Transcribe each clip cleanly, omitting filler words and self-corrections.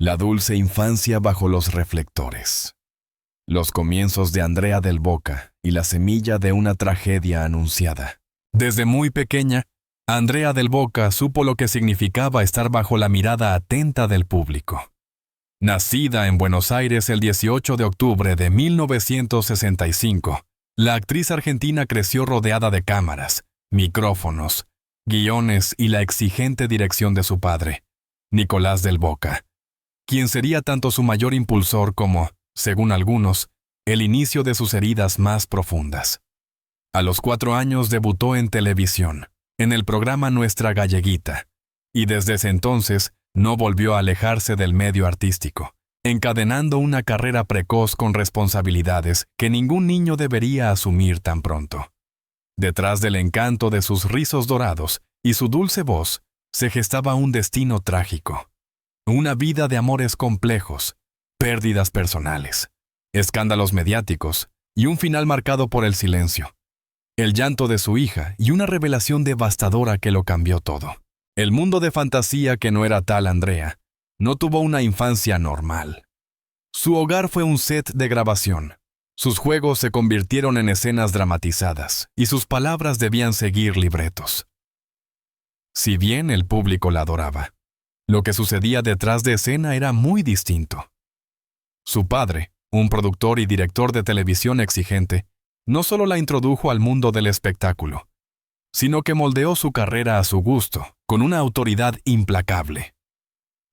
La dulce infancia bajo los reflectores. Los comienzos de Andrea del Boca y la semilla de una tragedia anunciada. Desde muy pequeña, Andrea del Boca supo lo que significaba estar bajo la mirada atenta del público. Nacida en Buenos Aires el 18 de octubre de 1965, la actriz argentina creció rodeada de cámaras, micrófonos, guiones y la exigente dirección de su padre, Nicolás del Boca, quien sería tanto su mayor impulsor como, según algunos, el inicio de sus heridas más profundas. A los 4 años debutó en televisión, en el programa Nuestra Galleguita, y desde ese entonces no volvió a alejarse del medio artístico, encadenando una carrera precoz con responsabilidades que ningún niño debería asumir tan pronto. Detrás del encanto de sus rizos dorados y su dulce voz, se gestaba un destino trágico. Una vida de amores complejos, pérdidas personales, escándalos mediáticos y un final marcado por el silencio. El llanto de su hija y una revelación devastadora que lo cambió todo. El mundo de fantasía que no era tal Andrea, no tuvo una infancia normal. Su hogar fue un set de grabación. Sus juegos se convirtieron en escenas dramatizadas y sus palabras debían seguir libretos. Si bien el público la adoraba, lo que sucedía detrás de escena era muy distinto. Su padre, un productor y director de televisión exigente, no solo la introdujo al mundo del espectáculo, sino que moldeó su carrera a su gusto, con una autoridad implacable.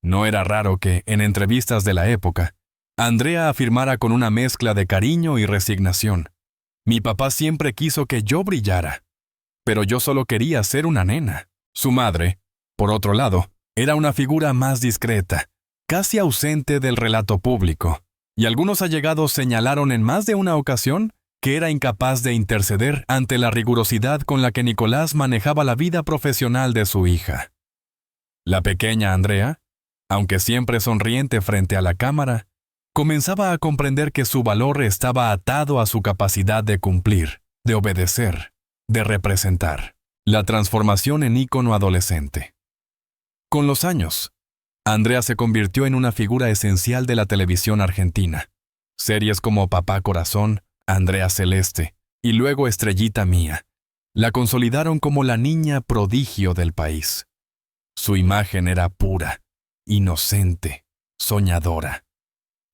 No era raro que, en entrevistas de la época, Andrea afirmara con una mezcla de cariño y resignación: «Mi papá siempre quiso que yo brillara, pero yo solo quería ser una nena». Su madre, por otro lado, era una figura más discreta, casi ausente del relato público, y algunos allegados señalaron en más de una ocasión que era incapaz de interceder ante la rigurosidad con la que Nicolás manejaba la vida profesional de su hija. La pequeña Andrea, aunque siempre sonriente frente a la cámara, comenzaba a comprender que su valor estaba atado a su capacidad de cumplir, de obedecer, de representar. La transformación en ícono adolescente. Con los años, Andrea se convirtió en una figura esencial de la televisión argentina. Series como Papá Corazón, Andrea Celeste y luego Estrellita Mía la consolidaron como la niña prodigio del país. Su imagen era pura, inocente, soñadora.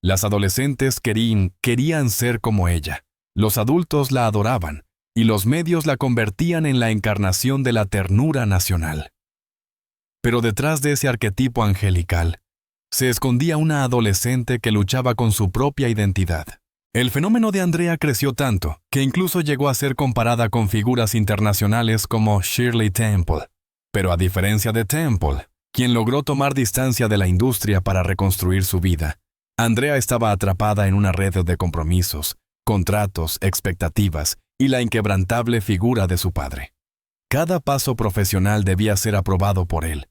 Las adolescentes querían ser como ella, los adultos la adoraban y los medios la convertían en la encarnación de la ternura nacional. Pero detrás de ese arquetipo angelical, se escondía una adolescente que luchaba con su propia identidad. El fenómeno de Andrea creció tanto que incluso llegó a ser comparada con figuras internacionales como Shirley Temple. Pero a diferencia de Temple, quien logró tomar distancia de la industria para reconstruir su vida, Andrea estaba atrapada en una red de compromisos, contratos, expectativas y la inquebrantable figura de su padre. Cada paso profesional debía ser aprobado por él.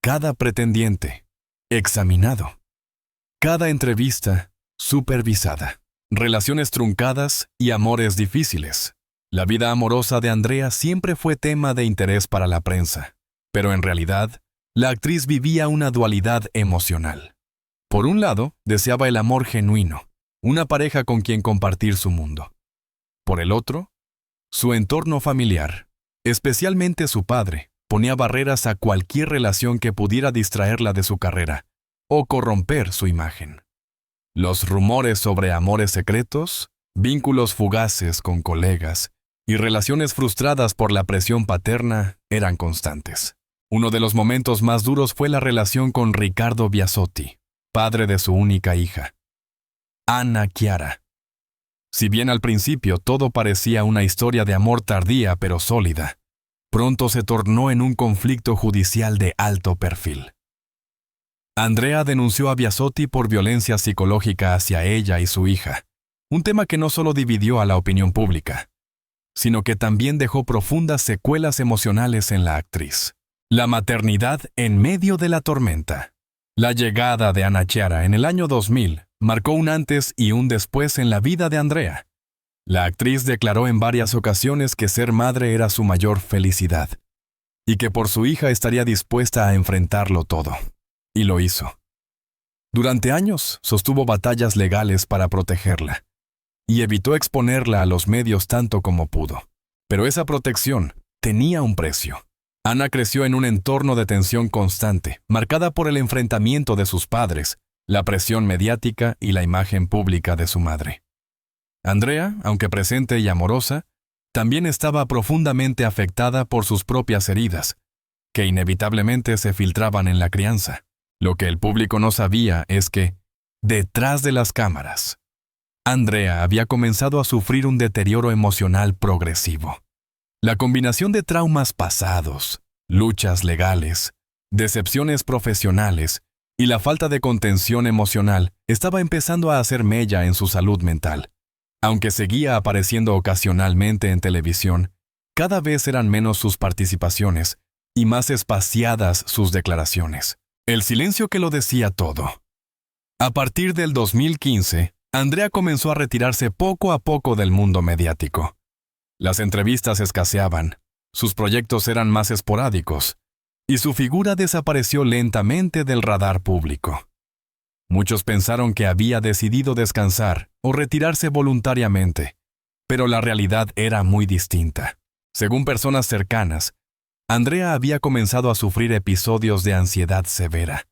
Cada pretendiente, examinado. Cada entrevista, supervisada. Relaciones truncadas y amores difíciles. La vida amorosa de Andrea siempre fue tema de interés para la prensa, pero en realidad, la actriz vivía una dualidad emocional. Por un lado, deseaba el amor genuino, una pareja con quien compartir su mundo. Por el otro, su entorno familiar, especialmente su padre, ponía barreras a cualquier relación que pudiera distraerla de su carrera o corromper su imagen. Los rumores sobre amores secretos, vínculos fugaces con colegas y relaciones frustradas por la presión paterna eran constantes. Uno de los momentos más duros fue la relación con Ricardo Biasotti, padre de su única hija, Ana Chiara. Si bien al principio todo parecía una historia de amor tardía pero sólida, pronto se tornó en un conflicto judicial de alto perfil. Andrea denunció a Biasotti por violencia psicológica hacia ella y su hija, un tema que no solo dividió a la opinión pública, sino que también dejó profundas secuelas emocionales en la actriz. La maternidad en medio de la tormenta. La llegada de Ana Chiara en el año 2000 marcó un antes y un después en la vida de Andrea. La actriz declaró en varias ocasiones que ser madre era su mayor felicidad y que por su hija estaría dispuesta a enfrentarlo todo. Y lo hizo. Durante años sostuvo batallas legales para protegerla y evitó exponerla a los medios tanto como pudo. Pero esa protección tenía un precio. Ana creció en un entorno de tensión constante, marcada por el enfrentamiento de sus padres, la presión mediática y la imagen pública de su madre. Andrea, aunque presente y amorosa, también estaba profundamente afectada por sus propias heridas, que inevitablemente se filtraban en la crianza. Lo que el público no sabía es que, detrás de las cámaras, Andrea había comenzado a sufrir un deterioro emocional progresivo. La combinación de traumas pasados, luchas legales, decepciones profesionales y la falta de contención emocional estaba empezando a hacer mella en su salud mental. Aunque seguía apareciendo ocasionalmente en televisión, cada vez eran menos sus participaciones y más espaciadas sus declaraciones. El silencio que lo decía todo. A partir del 2015, Andrea comenzó a retirarse poco a poco del mundo mediático. Las entrevistas escaseaban, sus proyectos eran más esporádicos, y su figura desapareció lentamente del radar público. Muchos pensaron que había decidido descansar o retirarse voluntariamente, pero la realidad era muy distinta. Según personas cercanas, Andrea había comenzado a sufrir episodios de ansiedad severa,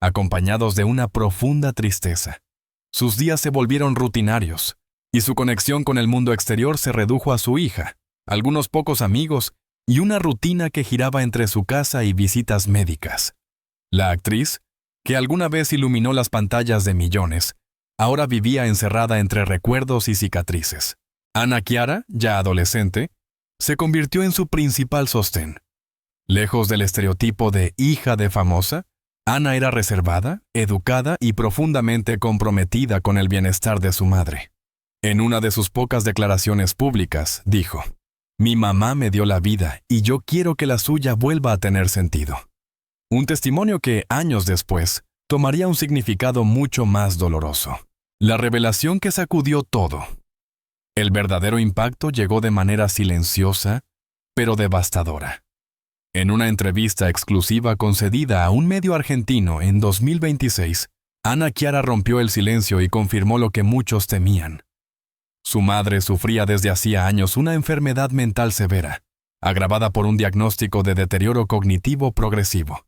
acompañados de una profunda tristeza. Sus días se volvieron rutinarios, y su conexión con el mundo exterior se redujo a su hija, algunos pocos amigos y una rutina que giraba entre su casa y visitas médicas. La actriz, que alguna vez iluminó las pantallas de millones, ahora vivía encerrada entre recuerdos y cicatrices. Ana Chiara, ya adolescente, se convirtió en su principal sostén. Lejos del estereotipo de hija de famosa, Ana era reservada, educada y profundamente comprometida con el bienestar de su madre. En una de sus pocas declaraciones públicas, dijo: «Mi mamá me dio la vida y yo quiero que la suya vuelva a tener sentido». Un testimonio que, años después, tomaría un significado mucho más doloroso. La revelación que sacudió todo. El verdadero impacto llegó de manera silenciosa, pero devastadora. En una entrevista exclusiva concedida a un medio argentino en 2026, Ana Chiara rompió el silencio y confirmó lo que muchos temían. Su madre sufría desde hacía años una enfermedad mental severa, agravada por un diagnóstico de deterioro cognitivo progresivo.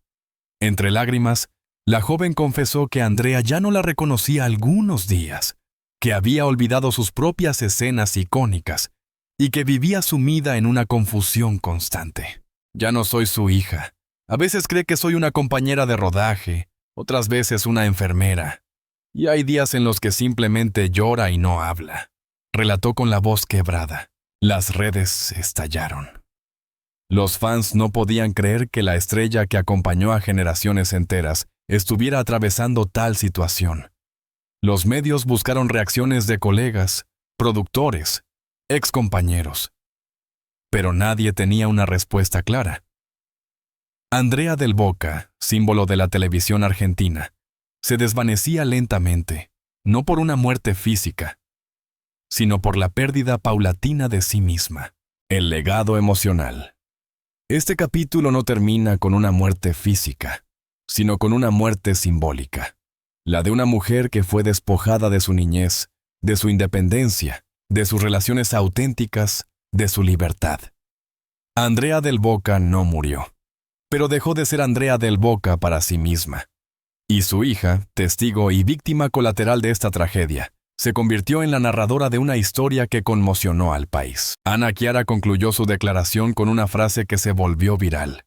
Entre lágrimas, la joven confesó que Andrea ya no la reconocía algunos días, que había olvidado sus propias escenas icónicas y que vivía sumida en una confusión constante. «Ya no soy su hija. A veces cree que soy una compañera de rodaje, otras veces una enfermera. Y hay días en los que simplemente llora y no habla», relató con la voz quebrada. Las redes estallaron. Los fans no podían creer que la estrella que acompañó a generaciones enteras estuviera atravesando tal situación. Los medios buscaron reacciones de colegas, productores, excompañeros. Pero nadie tenía una respuesta clara. Andrea del Boca, símbolo de la televisión argentina, se desvanecía lentamente, no por una muerte física, sino por la pérdida paulatina de sí misma. El legado emocional. Este capítulo no termina con una muerte física, sino con una muerte simbólica, la de una mujer que fue despojada de su niñez, de su independencia, de sus relaciones auténticas, de su libertad. Andrea del Boca no murió, pero dejó de ser Andrea del Boca para sí misma. Y su hija, testigo y víctima colateral de esta tragedia, se convirtió en la narradora de una historia que conmocionó al país. Ana Chiara concluyó su declaración con una frase que se volvió viral.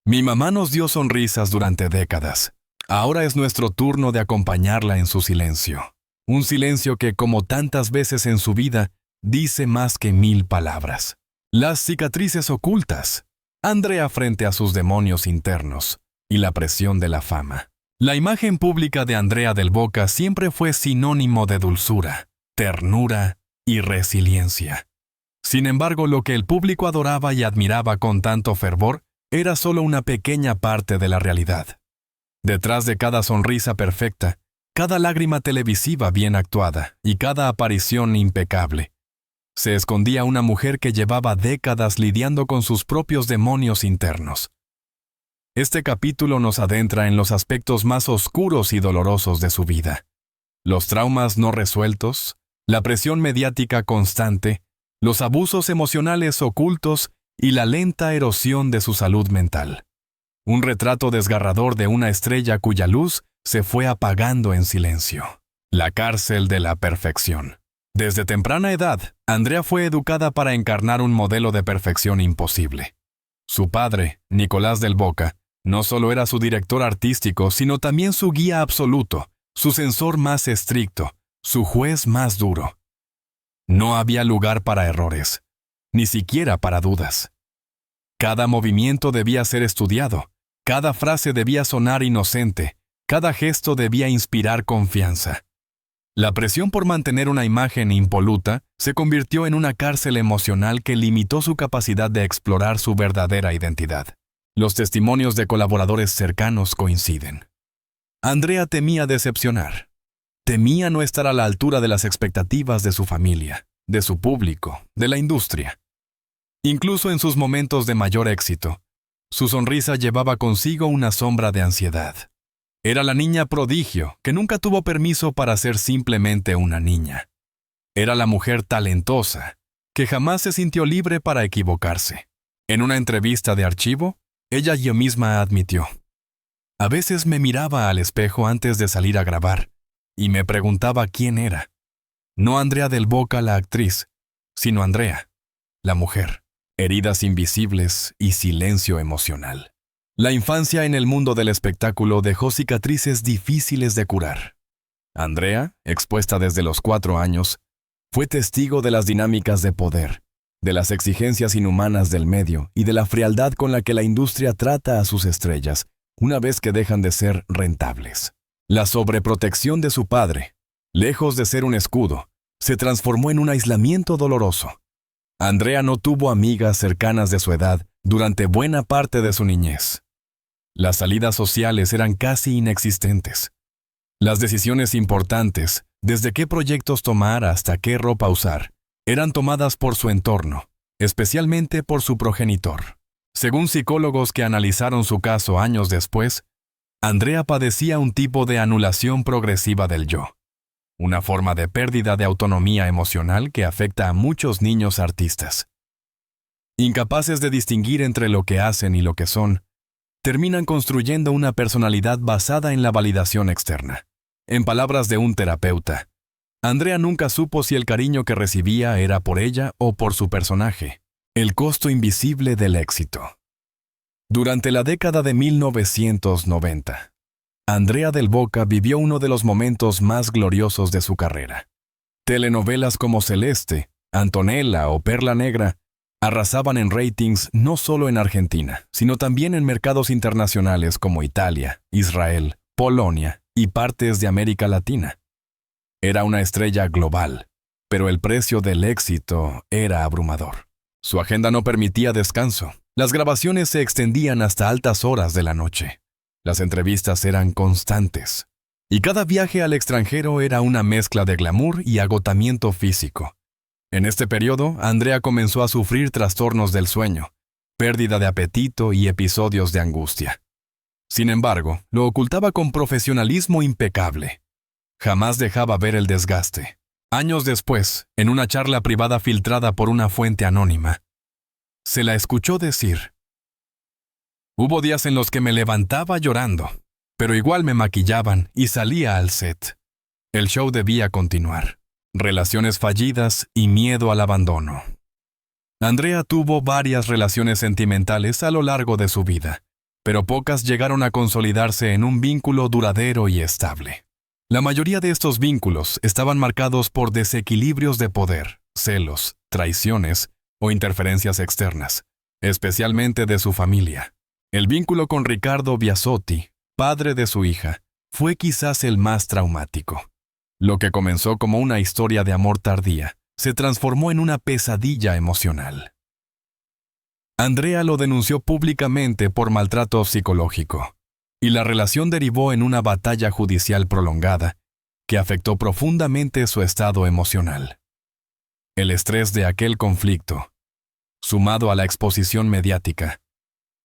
«Mi mamá nos dio sonrisas durante décadas. Ahora es nuestro turno de acompañarla en su silencio. Un silencio que, como tantas veces en su vida, dice más que 1000 palabras». Las cicatrices ocultas. Andrea frente a sus demonios internos y la presión de la fama. La imagen pública de Andrea del Boca siempre fue sinónimo de dulzura, ternura y resiliencia. Sin embargo, lo que el público adoraba y admiraba con tanto fervor era solo una pequeña parte de la realidad. Detrás de cada sonrisa perfecta, cada lágrima televisiva bien actuada y cada aparición impecable, se escondía una mujer que llevaba décadas lidiando con sus propios demonios internos. Este capítulo nos adentra en los aspectos más oscuros y dolorosos de su vida. Los traumas no resueltos, la presión mediática constante, los abusos emocionales ocultos y la lenta erosión de su salud mental. Un retrato desgarrador de una estrella cuya luz se fue apagando en silencio. La cárcel de la perfección. Desde temprana edad, Andrea fue educada para encarnar un modelo de perfección imposible. Su padre, Nicolás del Boca, no solo era su director artístico, sino también su guía absoluto, su censor más estricto, su juez más duro. No había lugar para errores, ni siquiera para dudas. Cada movimiento debía ser estudiado, cada frase debía sonar inocente, cada gesto debía inspirar confianza. La presión por mantener una imagen impoluta se convirtió en una cárcel emocional que limitó su capacidad de explorar su verdadera identidad. Los testimonios de colaboradores cercanos coinciden. Andrea temía decepcionar. Temía no estar a la altura de las expectativas de su familia, de su público, de la industria. Incluso en sus momentos de mayor éxito, su sonrisa llevaba consigo una sombra de ansiedad. Era la niña prodigio que nunca tuvo permiso para ser simplemente una niña. Era la mujer talentosa que jamás se sintió libre para equivocarse. En una entrevista de archivo, ella yo misma admitió: a veces me miraba al espejo antes de salir a grabar y me preguntaba quién era. No Andrea del Boca, la actriz, sino Andrea, la mujer. Heridas invisibles y silencio emocional. La infancia en el mundo del espectáculo dejó cicatrices difíciles de curar. Andrea, expuesta desde los 4 años, fue testigo de las dinámicas de poder, de las exigencias inhumanas del medio y de la frialdad con la que la industria trata a sus estrellas una vez que dejan de ser rentables. La sobreprotección de su padre, lejos de ser un escudo, se transformó en un aislamiento doloroso. Andrea no tuvo amigas cercanas de su edad durante buena parte de su niñez. Las salidas sociales eran casi inexistentes. Las decisiones importantes, desde qué proyectos tomar hasta qué ropa usar, eran tomadas por su entorno, especialmente por su progenitor. Según psicólogos que analizaron su caso años después, Andrea padecía un tipo de anulación progresiva del yo, una forma de pérdida de autonomía emocional que afecta a muchos niños artistas. Incapaces de distinguir entre lo que hacen y lo que son, terminan construyendo una personalidad basada en la validación externa. En palabras de un terapeuta, Andrea nunca supo si el cariño que recibía era por ella o por su personaje. El costo invisible del éxito. Durante la década de 1990, Andrea del Boca vivió uno de los momentos más gloriosos de su carrera. Telenovelas como Celeste, Antonella o Perla Negra arrasaban en ratings no solo en Argentina, sino también en mercados internacionales como Italia, Israel, Polonia y partes de América Latina. Era una estrella global, pero el precio del éxito era abrumador. Su agenda no permitía descanso. Las grabaciones se extendían hasta altas horas de la noche. Las entrevistas eran constantes. Y cada viaje al extranjero era una mezcla de glamour y agotamiento físico. En este periodo, Andrea comenzó a sufrir trastornos del sueño, pérdida de apetito y episodios de angustia. Sin embargo, lo ocultaba con profesionalismo impecable. Jamás dejaba ver el desgaste. Años después, en una charla privada filtrada por una fuente anónima, se la escuchó decir: hubo días en los que me levantaba llorando, pero igual me maquillaban y salía al set. El show debía continuar. Relaciones fallidas y miedo al abandono. Andrea tuvo varias relaciones sentimentales a lo largo de su vida, pero pocas llegaron a consolidarse en un vínculo duradero y estable. La mayoría de estos vínculos estaban marcados por desequilibrios de poder, celos, traiciones o interferencias externas, especialmente de su familia. El vínculo con Ricardo Biasotti, padre de su hija, fue quizás el más traumático. Lo que comenzó como una historia de amor tardía, se transformó en una pesadilla emocional. Andrea lo denunció públicamente por maltrato psicológico, y la relación derivó en una batalla judicial prolongada que afectó profundamente su estado emocional. El estrés de aquel conflicto, sumado a la exposición mediática,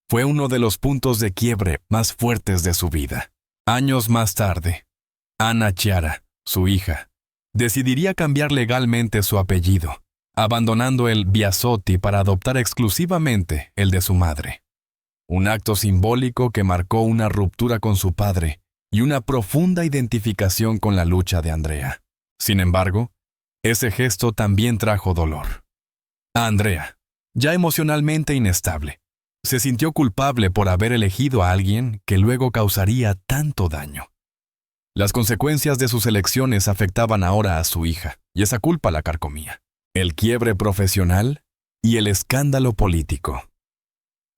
Fue uno de los puntos de quiebre más fuertes de su vida. Años más tarde, Anna Chiara, su hija, decidiría cambiar legalmente su apellido, abandonando el Biasotti para adoptar exclusivamente el de su madre. Un acto simbólico que marcó una ruptura con su padre y una profunda identificación con la lucha de Andrea. Sin embargo, ese gesto también trajo dolor. A Andrea, ya emocionalmente inestable, se sintió culpable por haber elegido a alguien que luego causaría tanto daño. Las consecuencias de sus elecciones afectaban ahora a su hija, y esa culpa la carcomía. El quiebre profesional y el escándalo político.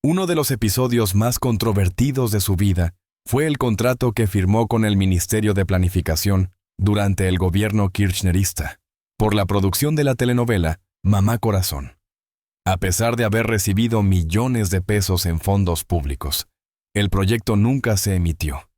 Uno de los episodios más controvertidos de su vida fue el contrato que firmó con el Ministerio de Planificación durante el gobierno kirchnerista, por la producción de la telenovela Mamá Corazón. A pesar de haber recibido millones de pesos en fondos públicos, el proyecto nunca se emitió,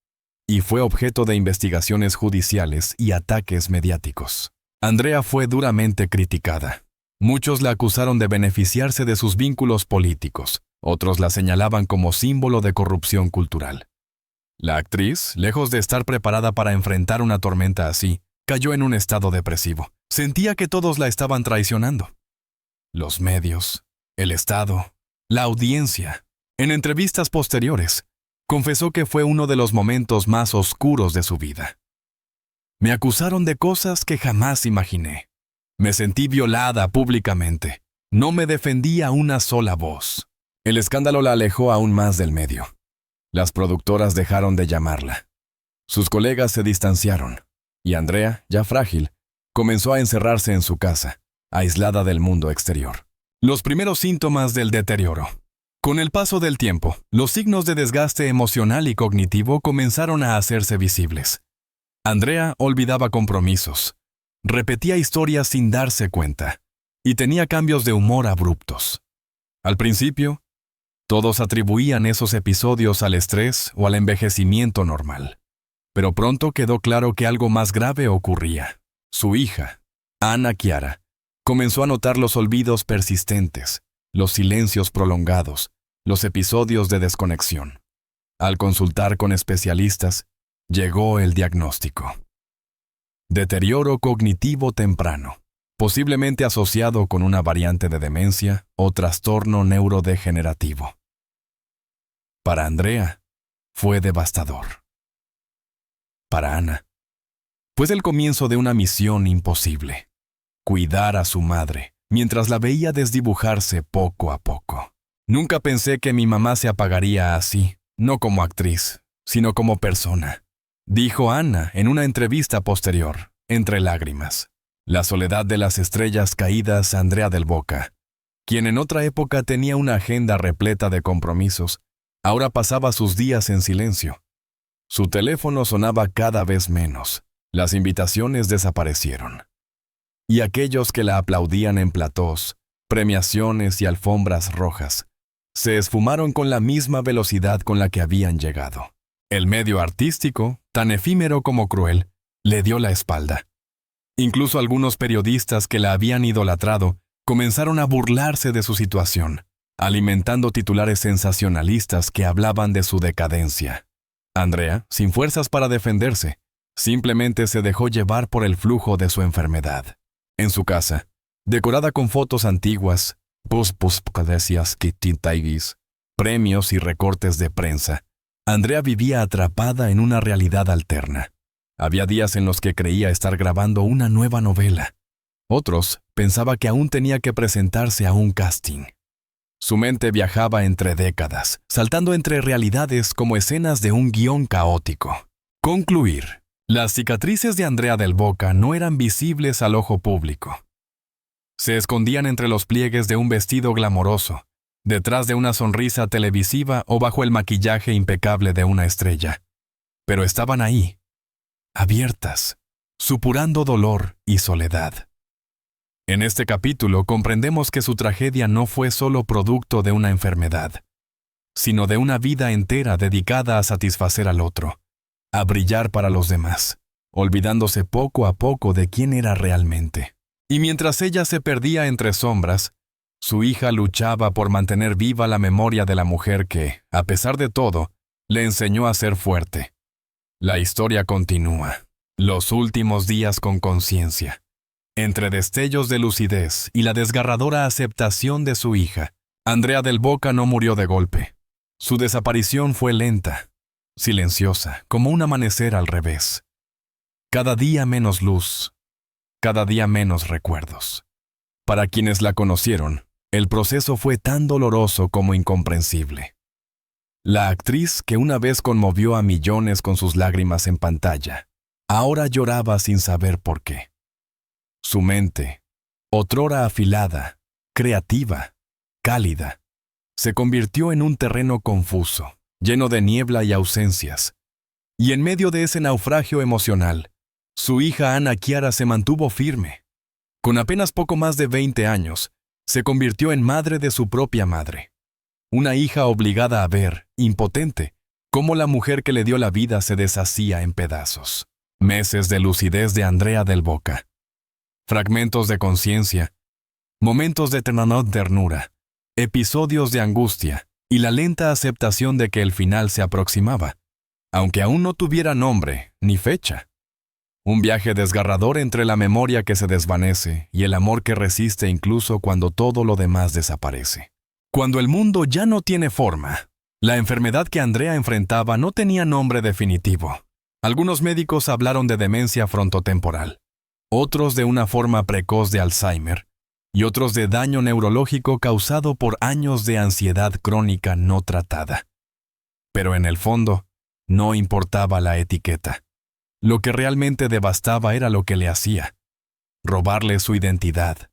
y fue objeto de investigaciones judiciales y ataques mediáticos. Andrea fue duramente criticada. Muchos la acusaron de beneficiarse de sus vínculos políticos, otros la señalaban como símbolo de corrupción cultural. La actriz, lejos de estar preparada para enfrentar una tormenta así, cayó en un estado depresivo. Sentía que todos la estaban traicionando. Los medios, el Estado, la audiencia. En entrevistas posteriores, confesó que fue uno de los momentos más oscuros de su vida. Me acusaron de cosas que jamás imaginé. Me sentí violada públicamente. No me defendía una sola voz. El escándalo la alejó aún más del medio. Las productoras dejaron de llamarla. Sus colegas se distanciaron, y Andrea, ya frágil, comenzó a encerrarse en su casa, aislada del mundo exterior. Los primeros síntomas del deterioro. Con el paso del tiempo, los signos de desgaste emocional y cognitivo comenzaron a hacerse visibles. Andrea olvidaba compromisos, repetía historias sin darse cuenta, y tenía cambios de humor abruptos. Al principio, todos atribuían esos episodios al estrés o al envejecimiento normal. Pero pronto quedó claro que algo más grave ocurría. Su hija, Anna Chiara, comenzó a notar los olvidos persistentes, los silencios prolongados, los episodios de desconexión. Al consultar con especialistas, llegó el diagnóstico. Deterioro cognitivo temprano, posiblemente asociado con una variante de demencia o trastorno neurodegenerativo. Para Andrea, fue devastador. Para Anna, fue el comienzo de una misión imposible: cuidar a su madre, mientras la veía desdibujarse poco a poco. Nunca pensé que mi mamá se apagaría así, no como actriz, sino como persona, dijo Anna en una entrevista posterior, entre lágrimas. La soledad de las estrellas caídas Andrea del Boca, quien en otra época tenía una agenda repleta de compromisos, ahora pasaba sus días en silencio. Su teléfono sonaba cada vez menos, las invitaciones desaparecieron. Y aquellos que la aplaudían en platós, premiaciones y alfombras rojas, se esfumaron con la misma velocidad con la que habían llegado. El medio artístico, tan efímero como cruel, le dio la espalda. Incluso algunos periodistas que la habían idolatrado comenzaron a burlarse de su situación, alimentando titulares sensacionalistas que hablaban de su decadencia. Andrea, sin fuerzas para defenderse, simplemente se dejó llevar por el flujo de su enfermedad. En su casa, decorada con fotos antiguas, premios y recortes de prensa, Andrea vivía atrapada en una realidad alterna. Había días en los que creía estar grabando una nueva novela. Otros pensaba que aún tenía que presentarse a un casting. Su mente viajaba entre décadas, saltando entre realidades como escenas de un guión caótico. Concluir. Las cicatrices de Andrea del Boca no eran visibles al ojo público. Se escondían entre los pliegues de un vestido glamoroso, detrás de una sonrisa televisiva o bajo el maquillaje impecable de una estrella. Pero estaban ahí, abiertas, supurando dolor y soledad. En este capítulo comprendemos que su tragedia no fue solo producto de una enfermedad, sino de una vida entera dedicada a satisfacer al otro, a brillar para los demás, olvidándose poco a poco de quién era realmente. Y mientras ella se perdía entre sombras, Su hija luchaba por mantener viva la memoria de la mujer que, a pesar de todo, le enseñó a ser fuerte. La historia continúa. Los últimos días con conciencia. Entre destellos de lucidez y la desgarradora aceptación de su hija, Andrea del Boca no murió de golpe. Su desaparición fue lenta, silenciosa, como un amanecer al revés. Cada día menos luz, cada día menos recuerdos. Para quienes la conocieron, el proceso fue tan doloroso como incomprensible. La actriz que una vez conmovió a millones con sus lágrimas en pantalla, ahora lloraba sin saber por qué. Su mente, otrora afilada, creativa, cálida, se convirtió en un terreno confuso, lleno de niebla y ausencias. Y en medio de ese naufragio emocional, su hija Ana Chiara se mantuvo firme. Con apenas poco más de 20 años, se convirtió en madre de su propia madre. Una hija obligada a ver, impotente, cómo la mujer que le dio la vida se deshacía en pedazos. Meses de lucidez de Andrea del Boca. Fragmentos de conciencia, momentos de ternura, episodios de angustia y la lenta aceptación de que el final se aproximaba, aunque aún no tuviera nombre ni fecha. Un viaje desgarrador entre la memoria que se desvanece y el amor que resiste incluso cuando todo lo demás desaparece. Cuando el mundo ya no tiene forma, la enfermedad que Andrea enfrentaba no tenía nombre definitivo. Algunos médicos hablaron de demencia frontotemporal, otros de una forma precoz de Alzheimer, y otros de daño neurológico causado por años de ansiedad crónica no tratada. Pero en el fondo, no importaba la etiqueta. Lo que realmente devastaba era lo que le hacía: robarle su identidad,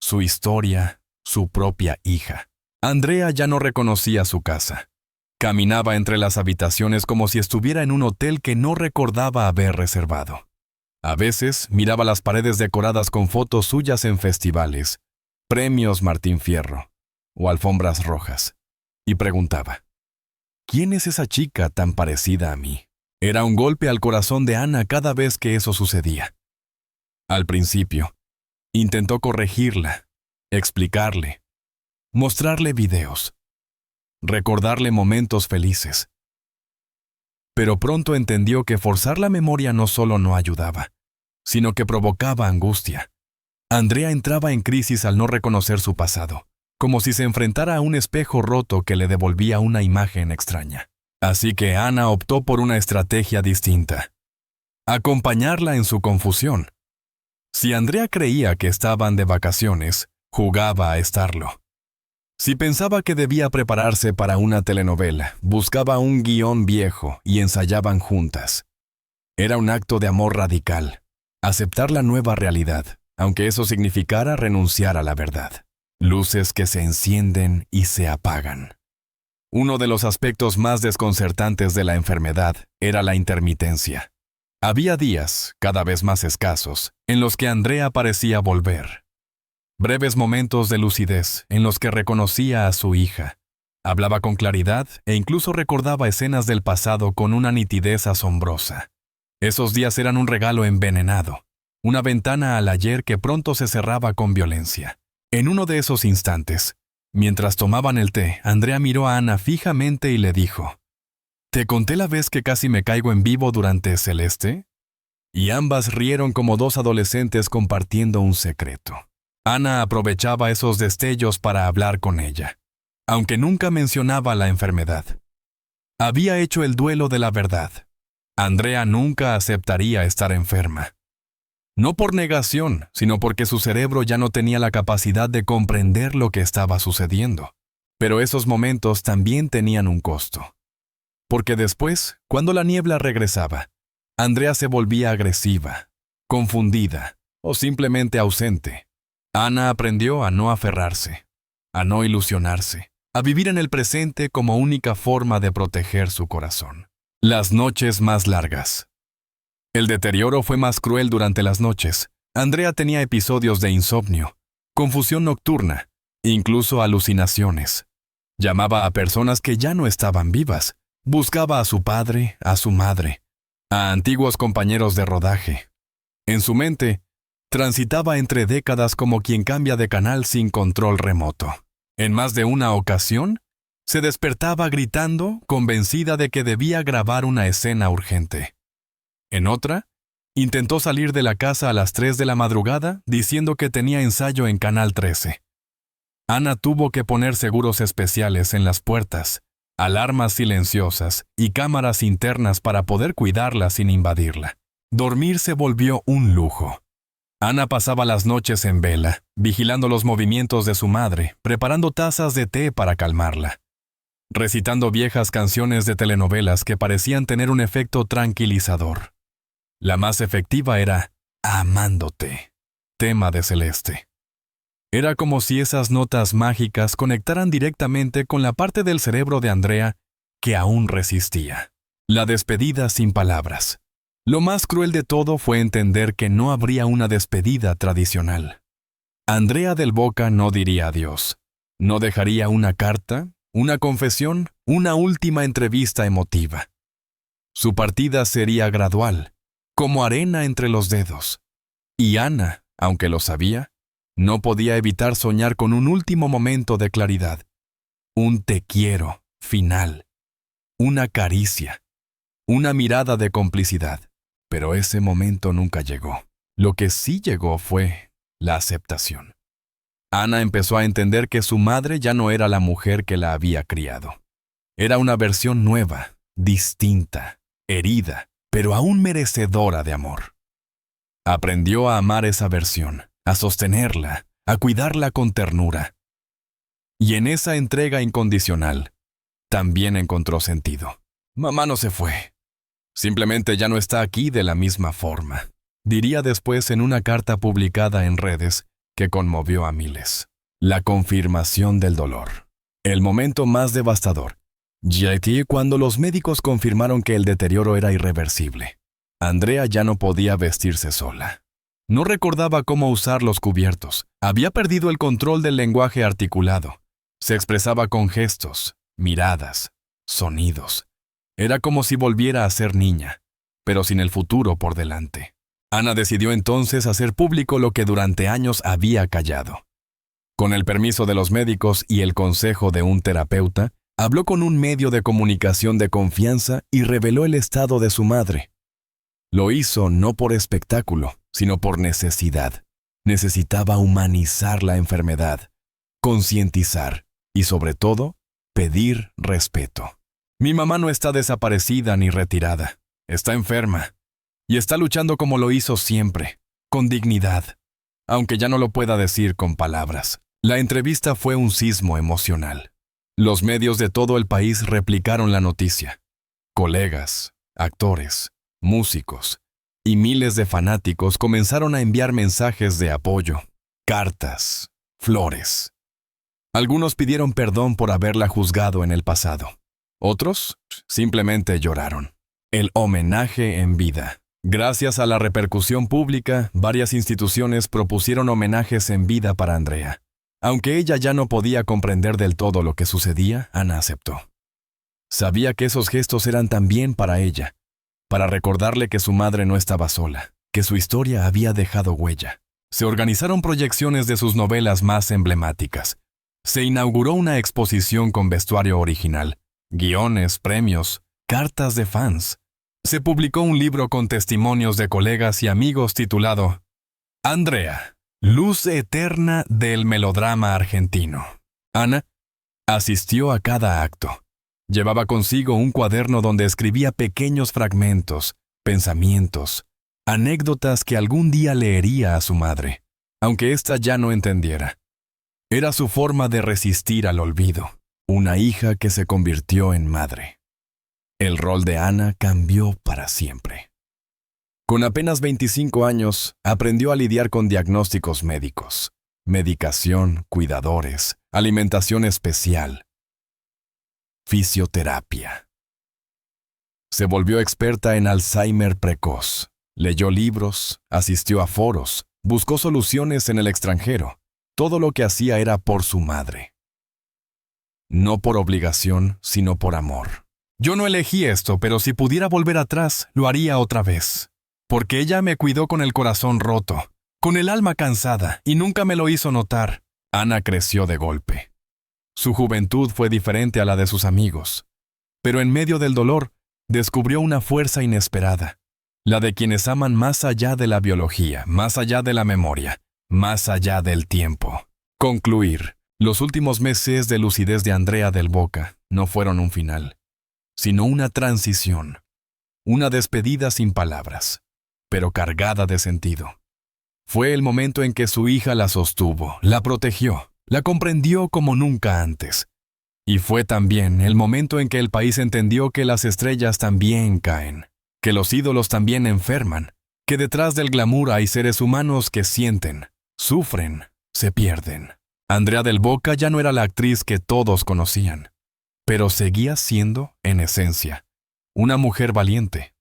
su historia, su propia hija. Andrea ya no reconocía su casa. Caminaba entre las habitaciones como si estuviera en un hotel que no recordaba haber reservado. A veces miraba las paredes decoradas con fotos suyas en festivales, premios Martín Fierro o alfombras rojas, y preguntaba: ¿quién es esa chica tan parecida a mí? Era un golpe al corazón de Ana cada vez que eso sucedía. Al principio, intentó corregirla, explicarle, mostrarle videos, recordarle momentos felices. Pero pronto entendió que forzar la memoria no solo no ayudaba, sino que provocaba angustia. Andrea entraba en crisis al no reconocer su pasado, como si se enfrentara a un espejo roto que le devolvía una imagen extraña. Así que Ana optó por una estrategia distinta: acompañarla en su confusión. Si Andrea creía que estaban de vacaciones, jugaba a estarlo. Si pensaba que debía prepararse para una telenovela, buscaba un guión viejo y ensayaban juntas. Era un acto de amor radical, aceptar la nueva realidad, aunque eso significara renunciar a la verdad. Luces que se encienden y se apagan. Uno de los aspectos más desconcertantes de la enfermedad era la intermitencia. Había días, cada vez más escasos, en los que Andrea parecía volver. Breves momentos de lucidez en los que reconocía a su hija. Hablaba con claridad e incluso recordaba escenas del pasado con una nitidez asombrosa. Esos días eran un regalo envenenado, una ventana al ayer que pronto se cerraba con violencia. En uno de esos instantes, mientras tomaban el té, Andrea miró a Ana fijamente y le dijo: ¿te conté la vez que casi me caigo en vivo durante Celeste? Y ambas rieron como dos adolescentes compartiendo un secreto. Ana aprovechaba esos destellos para hablar con ella, aunque nunca mencionaba la enfermedad. Había hecho el duelo de la verdad. Andrea nunca aceptaría estar enferma. No por negación, sino porque su cerebro ya no tenía la capacidad de comprender lo que estaba sucediendo. Pero esos momentos también tenían un costo. Porque después, cuando la niebla regresaba, Andrea se volvía agresiva, confundida o simplemente ausente. Ana aprendió a no aferrarse, a no ilusionarse, a vivir en el presente como única forma de proteger su corazón. Las noches más largas. El deterioro fue más cruel durante las noches. Andrea tenía episodios de insomnio, confusión nocturna, incluso alucinaciones. Llamaba a personas que ya no estaban vivas. Buscaba a su padre, a su madre, a antiguos compañeros de rodaje. En su mente, Transitaba entre décadas como quien cambia de canal sin control remoto. En más de una ocasión, se despertaba gritando, convencida de que debía grabar una escena urgente. En otra, intentó salir de la casa a las 3 de la madrugada diciendo que tenía ensayo en Canal 13. Ana tuvo que poner seguros especiales en las puertas, alarmas silenciosas y cámaras internas para poder cuidarla sin invadirla. Dormir se volvió un lujo. Ana pasaba las noches en vela, vigilando los movimientos de su madre, preparando tazas de té para calmarla, recitando viejas canciones de telenovelas que parecían tener un efecto tranquilizador. La más efectiva era Amándote, tema de Celeste. Era como si esas notas mágicas conectaran directamente con la parte del cerebro de Andrea que aún resistía. La despedida sin palabras. Lo más cruel de todo fue entender que no habría una despedida tradicional. Andrea del Boca no diría adiós. No dejaría una carta, una confesión, una última entrevista emotiva. Su partida sería gradual, como arena entre los dedos. Y Ana, aunque lo sabía, no podía evitar soñar con un último momento de claridad. Un te quiero final. Una caricia. Una mirada de complicidad. Pero ese momento nunca llegó. Lo que sí llegó fue la aceptación. Ana empezó a entender que su madre ya no era la mujer que la había criado. Era una versión nueva, distinta, herida, pero aún merecedora de amor. Aprendió a amar esa versión, a sostenerla, a cuidarla con ternura. Y en esa entrega incondicional, también encontró sentido. Mamá no se fue. Simplemente ya no está aquí de la misma forma, diría después en una carta publicada en redes que conmovió a miles. La confirmación del dolor. El momento más devastador. JT cuando los médicos confirmaron que el deterioro era irreversible. Andrea ya no podía vestirse sola. No recordaba cómo usar los cubiertos. Había perdido el control del lenguaje articulado. Se expresaba con gestos, miradas, sonidos. Era como si volviera a ser niña, pero sin el futuro por delante. Ana decidió entonces hacer público lo que durante años había callado. Con el permiso de los médicos y el consejo de un terapeuta, habló con un medio de comunicación de confianza y reveló el estado de su madre. Lo hizo no por espectáculo, sino por necesidad. Necesitaba humanizar la enfermedad, concientizar y, sobre todo, pedir respeto. Mi mamá no está desaparecida ni retirada. Está enferma. Y está luchando como lo hizo siempre, con dignidad, aunque ya no lo pueda decir con palabras. La entrevista fue un sismo emocional. Los medios de todo el país replicaron la noticia. Colegas, actores, músicos y miles de fanáticos comenzaron a enviar mensajes de apoyo, cartas, flores. Algunos pidieron perdón por haberla juzgado en el pasado. Otros simplemente lloraron. El homenaje en vida. Gracias a la repercusión pública, varias instituciones propusieron homenajes en vida para Andrea. Aunque ella ya no podía comprender del todo lo que sucedía, Ana aceptó. Sabía que esos gestos eran también para ella, para recordarle que su madre no estaba sola, que su historia había dejado huella. Se organizaron proyecciones de sus novelas más emblemáticas. Se inauguró una exposición con vestuario original, guiones, premios, cartas de fans. Se publicó un libro con testimonios de colegas y amigos titulado Andrea, luz eterna del melodrama argentino. Ana asistió a cada acto. Llevaba consigo un cuaderno donde escribía pequeños fragmentos, pensamientos, anécdotas que algún día leería a su madre, aunque ésta ya no entendiera. Era su forma de resistir al olvido, una hija que se convirtió en madre. El rol de Ana cambió para siempre. Con apenas 25 años, aprendió a lidiar con diagnósticos médicos, medicación, cuidadores, alimentación especial, fisioterapia. Se volvió experta en Alzheimer precoz, leyó libros, asistió a foros, buscó soluciones en el extranjero. Todo lo que hacía era por su madre. No por obligación, sino por amor. Yo no elegí esto, pero si pudiera volver atrás, lo haría otra vez. Porque ella me cuidó con el corazón roto, con el alma cansada, y nunca me lo hizo notar. Ana creció de golpe. Su juventud fue diferente a la de sus amigos, pero en medio del dolor descubrió una fuerza inesperada, la de quienes aman más allá de la biología, más allá de la memoria, más allá del tiempo. Concluir. Los últimos meses de lucidez de Andrea del Boca no fueron un final, sino una transición, una despedida sin palabras, pero cargada de sentido. Fue el momento en que su hija la sostuvo, la protegió, la comprendió como nunca antes. Y fue también el momento en que el país entendió que las estrellas también caen, que los ídolos también enferman, que detrás del glamour hay seres humanos que sienten, sufren, se pierden. Andrea del Boca ya no era la actriz que todos conocían, pero seguía siendo, en esencia, una mujer valiente,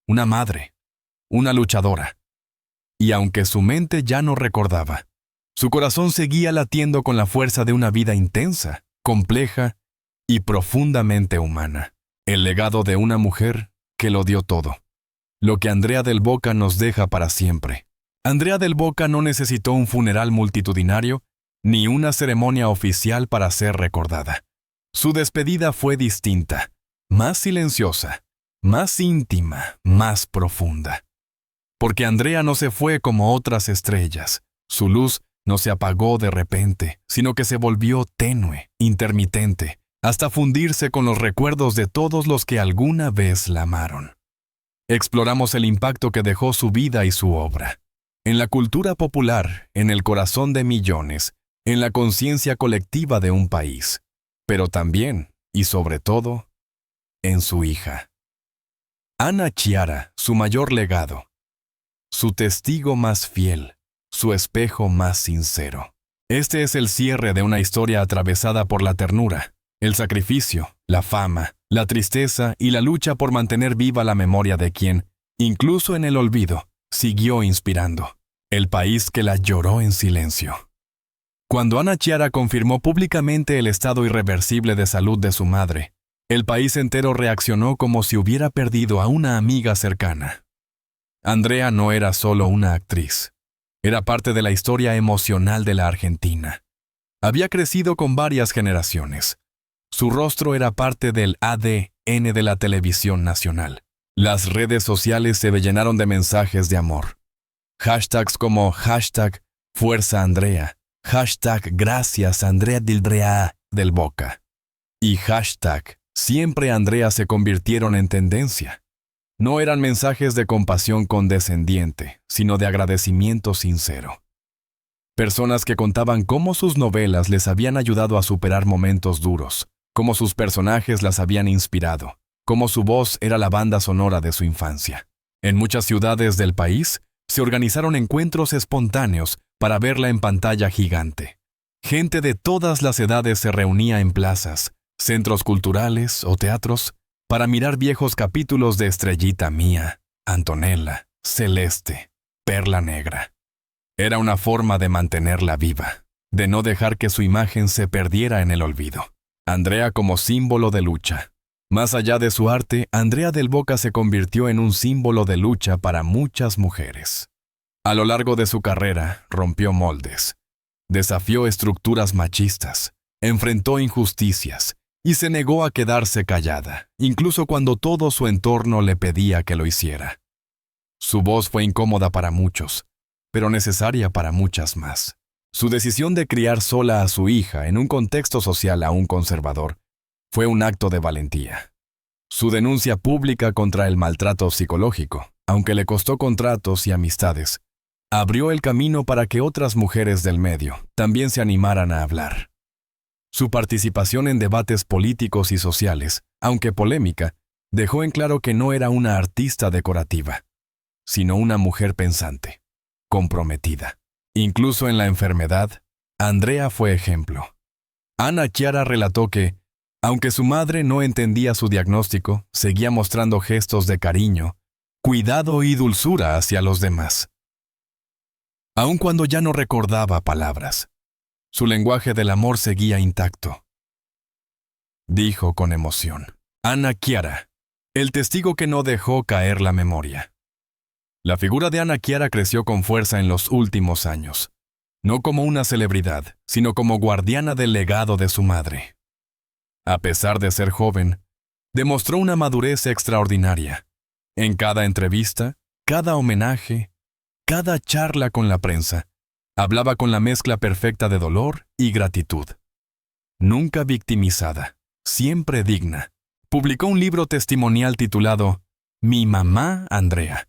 una madre, una luchadora. Y aunque su mente ya no recordaba, su corazón seguía latiendo con la fuerza de una vida intensa, compleja y profundamente humana. El legado de una mujer que lo dio todo. Lo que Andrea del Boca nos deja para siempre. Andrea del Boca no necesitó un funeral multitudinario ni una ceremonia oficial para ser recordada. Su despedida fue distinta, más silenciosa, más íntima, más profunda. Porque Andrea no se fue como otras estrellas. Su luz no se apagó de repente, sino que se volvió tenue, intermitente, hasta fundirse con los recuerdos de todos los que alguna vez la amaron. Exploramos el impacto que dejó su vida y su obra. En la cultura popular, en el corazón de millones, en la conciencia colectiva de un país, pero también, y sobre todo, en su hija. Ana Chiara, su mayor legado, su testigo más fiel, su espejo más sincero. Este es el cierre de una historia atravesada por la ternura, el sacrificio, la fama, la tristeza y la lucha por mantener viva la memoria de quien, incluso en el olvido, siguió inspirando. El país que la lloró en silencio. Cuando Ana Chiara confirmó públicamente el estado irreversible de salud de su madre, el país entero reaccionó como si hubiera perdido a una amiga cercana. Andrea no era solo una actriz. Era parte de la historia emocional de la Argentina. Había crecido con varias generaciones. Su rostro era parte del ADN de la televisión nacional. Las redes sociales se llenaron de mensajes de amor. Hashtags como #FuerzaAndrea, #Gracias Andrea del Boca y #Siempre Andrea se convirtieron en tendencia. No eran mensajes de compasión condescendiente, sino de agradecimiento sincero. Personas que contaban cómo sus novelas les habían ayudado a superar momentos duros, cómo sus personajes las habían inspirado, cómo su voz era la banda sonora de su infancia. En muchas ciudades del país se organizaron encuentros espontáneos para verla en pantalla gigante. Gente de todas las edades se reunía en plazas, centros culturales o teatros para mirar viejos capítulos de Estrellita Mía, Antonella, Celeste, Perla Negra. Era una forma de mantenerla viva, de no dejar que su imagen se perdiera en el olvido. Andrea como símbolo de lucha. Más allá de su arte, Andrea del Boca se convirtió en un símbolo de lucha para muchas mujeres. A lo largo de su carrera, rompió moldes, desafió estructuras machistas, enfrentó injusticias y se negó a quedarse callada, incluso cuando todo su entorno le pedía que lo hiciera. Su voz fue incómoda para muchos, pero necesaria para muchas más. Su decisión de criar sola a su hija en un contexto social aún conservador fue un acto de valentía. Su denuncia pública contra el maltrato psicológico, aunque le costó contratos y amistades, abrió el camino para que otras mujeres del medio también se animaran a hablar. Su participación en debates políticos y sociales, aunque polémica, dejó en claro que no era una artista decorativa, sino una mujer pensante, comprometida. Incluso en la enfermedad, Andrea fue ejemplo. Ana Chiara relató que, aunque su madre no entendía su diagnóstico, seguía mostrando gestos de cariño, cuidado y dulzura hacia los demás. Aun cuando ya no recordaba palabras, su lenguaje del amor seguía intacto. Dijo con emoción: Ana Chiara, el testigo que no dejó caer la memoria. La figura de Ana Chiara creció con fuerza en los últimos años, no como una celebridad, sino como guardiana del legado de su madre. A pesar de ser joven, demostró una madurez extraordinaria. En cada entrevista, cada homenaje, cada charla con la prensa, hablaba con la mezcla perfecta de dolor y gratitud. Nunca victimizada, siempre digna. Publicó un libro testimonial titulado Mi mamá Andrea,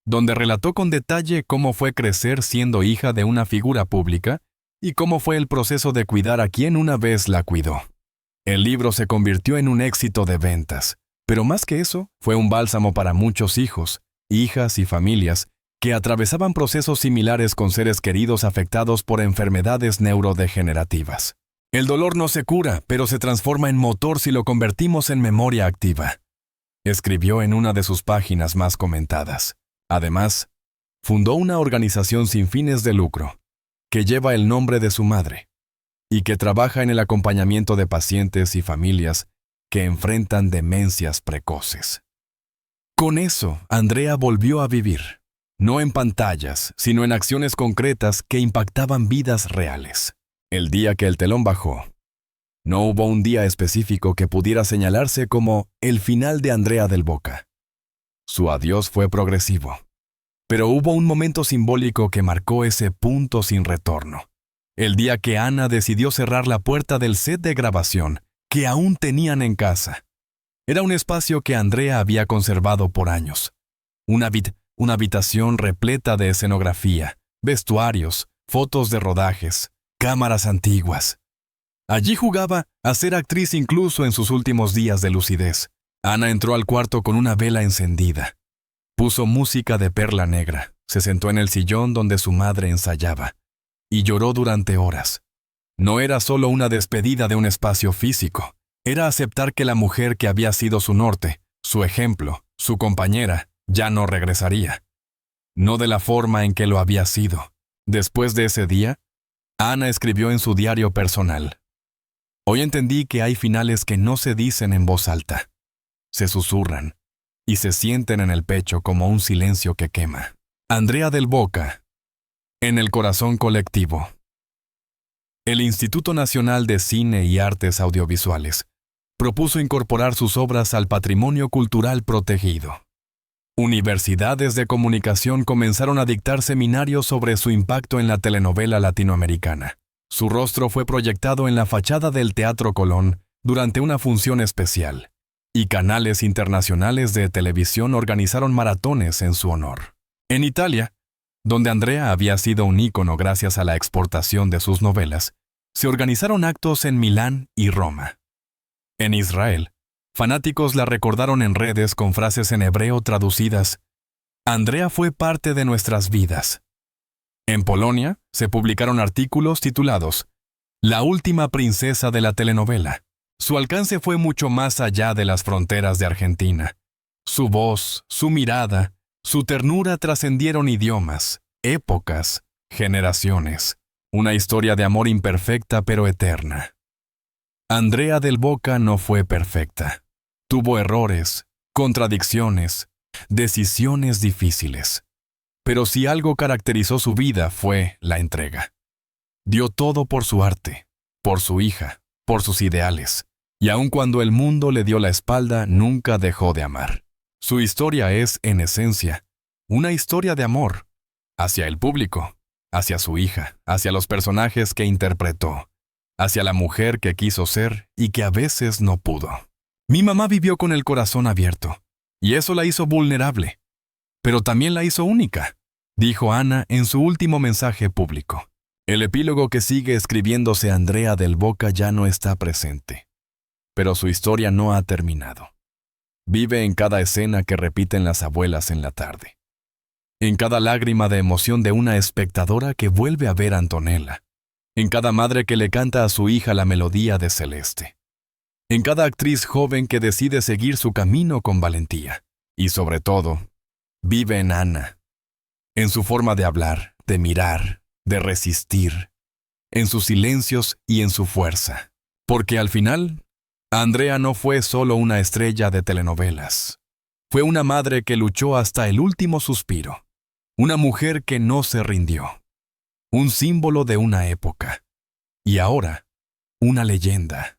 donde relató con detalle cómo fue crecer siendo hija de una figura pública y cómo fue el proceso de cuidar a quien una vez la cuidó. El libro se convirtió en un éxito de ventas, pero más que eso, fue un bálsamo para muchos hijos, hijas y familias que atravesaban procesos similares con seres queridos afectados por enfermedades neurodegenerativas. El dolor no se cura, pero se transforma en motor si lo convertimos en memoria activa, escribió en una de sus páginas más comentadas. Además, fundó una organización sin fines de lucro, que lleva el nombre de su madre, y que trabaja en el acompañamiento de pacientes y familias que enfrentan demencias precoces. Con eso, Andrea volvió a vivir, no en pantallas, sino en acciones concretas que impactaban vidas reales. El día que el telón bajó, no hubo un día específico que pudiera señalarse como el final de Andrea del Boca. Su adiós fue progresivo, pero hubo un momento simbólico que marcó ese punto sin retorno. El día que Ana decidió cerrar la puerta del set de grabación que aún tenían en casa. Era un espacio que Andrea había conservado por años. Una habitación repleta de escenografía, vestuarios, fotos de rodajes, cámaras antiguas. Allí jugaba a ser actriz incluso en sus últimos días de lucidez. Ana entró al cuarto con una vela encendida. Puso música de Perla Negra, se sentó en el sillón donde su madre ensayaba, y lloró durante horas. No era solo una despedida de un espacio físico, era aceptar que la mujer que había sido su norte, su ejemplo, su compañera, ya no regresaría. No de la forma en que lo había sido. Después de ese día, Ana escribió en su diario personal: Hoy entendí que hay finales que no se dicen en voz alta. Se susurran y se sienten en el pecho como un silencio que quema. Andrea del Boca, en el corazón colectivo. El Instituto Nacional de Cine y Artes Audiovisuales propuso incorporar sus obras al patrimonio cultural protegido. Universidades de comunicación comenzaron a dictar seminarios sobre su impacto en la telenovela latinoamericana. Su rostro fue proyectado en la fachada del Teatro Colón durante una función especial, y canales internacionales de televisión organizaron maratones en su honor. En Italia, donde Andrea había sido un ícono gracias a la exportación de sus novelas, se organizaron actos en Milán y Roma. En Israel, fanáticos la recordaron en redes con frases en hebreo traducidas: Andrea fue parte de nuestras vidas. En Polonia, se publicaron artículos titulados La última princesa de la telenovela. Su alcance fue mucho más allá de las fronteras de Argentina. Su voz, su mirada, su ternura trascendieron idiomas, épocas, generaciones. Una historia de amor imperfecta pero eterna. Andrea del Boca no fue perfecta. Tuvo errores, contradicciones, decisiones difíciles. Pero si algo caracterizó su vida fue la entrega. Dio todo por su arte, por su hija, por sus ideales. Y aun cuando el mundo le dio la espalda, nunca dejó de amar. Su historia es, en esencia, una historia de amor, hacia el público, hacia su hija, hacia los personajes que interpretó, hacia la mujer que quiso ser y que a veces no pudo. Mi mamá vivió con el corazón abierto, y eso la hizo vulnerable, pero también la hizo única, dijo Ana en su último mensaje público. El epílogo que sigue escribiéndose Andrea del Boca ya no está presente, pero su historia no ha terminado. Vive en cada escena que repiten las abuelas en la tarde, en cada lágrima de emoción de una espectadora que vuelve a ver a Antonella, en cada madre que le canta a su hija la melodía de Celeste, en cada actriz joven que decide seguir su camino con valentía, y sobre todo, vive en Ana, en su forma de hablar, de mirar, de resistir, en sus silencios y en su fuerza, porque al final, Andrea no fue solo una estrella de telenovelas. Fue una madre que luchó hasta el último suspiro. Una mujer que no se rindió. Un símbolo de una época. Y ahora, una leyenda.